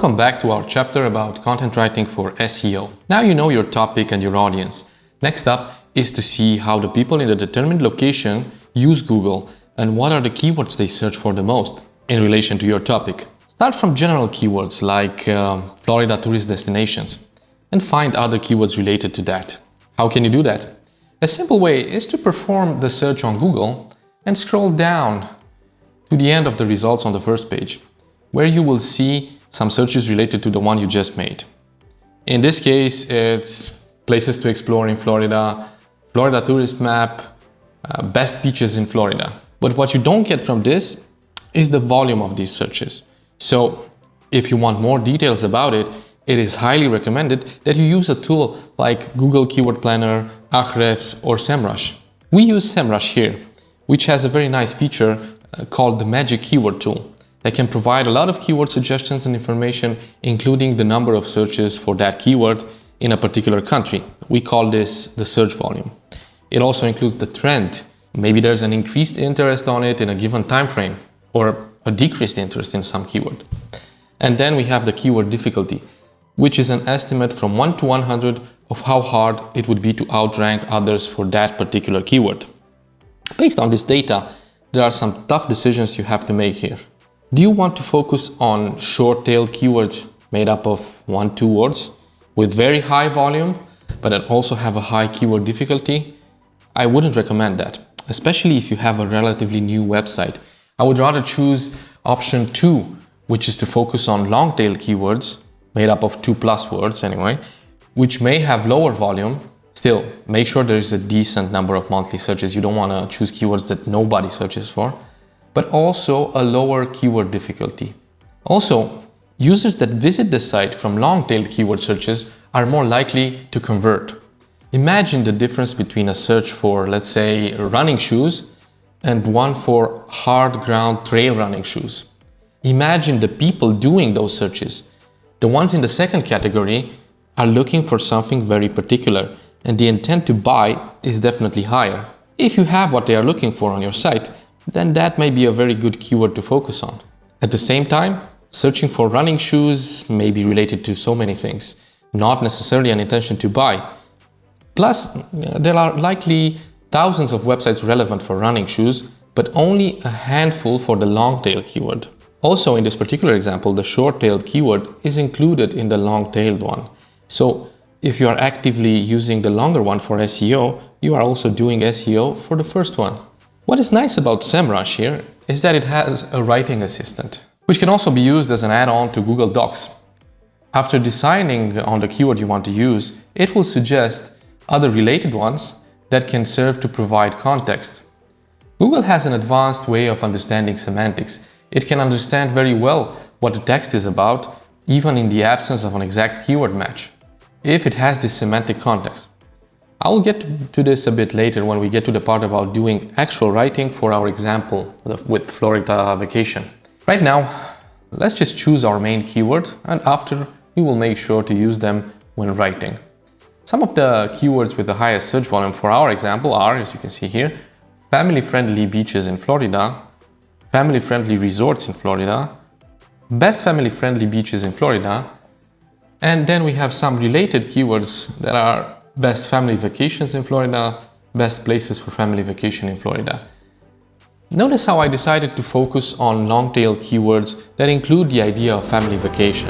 Welcome back to our chapter about content writing for SEO. Now you know your topic and your audience. Next up is to see how the people in a determined location use Google and what are the keywords they search for the most in relation to your topic. Start from general keywords like Florida tourist destinations and find other keywords related to that. How can you do that? A simple way is to perform the search on Google and scroll down to the end of the results on the first page, where you will see some searches related to the one you just made. In this case, it's places to explore in Florida, Florida tourist map, best beaches in Florida. But what you don't get from this is the volume of these searches. So if you want more details about it, it is highly recommended that you use a tool like Google Keyword Planner, Ahrefs, or SEMrush. We use SEMrush here, which has a very nice feature called the Magic Keyword Tool that can provide a lot of keyword suggestions and information, including the number of searches for that keyword in a particular country. We call this the search volume. It also includes the trend. Maybe there's an increased interest on it in a given time frame or a decreased interest in some keyword. And then we have the keyword difficulty, which is an estimate from 1 to 100 of how hard it would be to outrank others for that particular keyword. Based on this data, there are some tough decisions you have to make here. Do you want to focus on short-tailed keywords made up of 1-2 words with very high volume, but that also have a high keyword difficulty? I wouldn't recommend that, especially if you have a relatively new website. I would rather choose option 2, which is to focus on long-tailed keywords made up of 2+ words anyway, which may have lower volume. Still, make sure there is a decent number of monthly searches. You don't want to choose keywords that nobody searches for, but also a lower keyword difficulty. Also, users that visit the site from long-tailed keyword searches are more likely to convert. Imagine the difference between a search for, let's say, running shoes and one for hard ground trail running shoes. Imagine the people doing those searches. The ones in the second category are looking for something very particular, and the intent to buy is definitely higher. If you have what they are looking for on your site, then that may be a very good keyword to focus on. At the same time, searching for running shoes may be related to so many things, not necessarily an intention to buy. Plus, there are likely thousands of websites relevant for running shoes, but only a handful for the long-tail keyword. Also, in this particular example, the short-tailed keyword is included in the long-tailed one. So, if you are actively using the longer one for SEO, you are also doing SEO for the first one. What is nice about SEMrush here is that it has a writing assistant, which can also be used as an add-on to Google Docs. After deciding on the keyword you want to use, it will suggest other related ones that can serve to provide context. Google has an advanced way of understanding semantics. It can understand very well what the text is about, even in the absence of an exact keyword match, if it has this semantic context. I'll get to this a bit later when we get to the part about doing actual writing for our example with Florida vacation. Right now, let's just choose our main keyword, and after we will make sure to use them when writing. Some of the keywords with the highest search volume for our example are, as you can see here, family-friendly beaches in Florida, family-friendly resorts in Florida, best family-friendly beaches in Florida, and then we have some related keywords that are best family vacations in Florida, best places for family vacation in Florida. Notice how I decided to focus on long-tail keywords that include the idea of family vacation.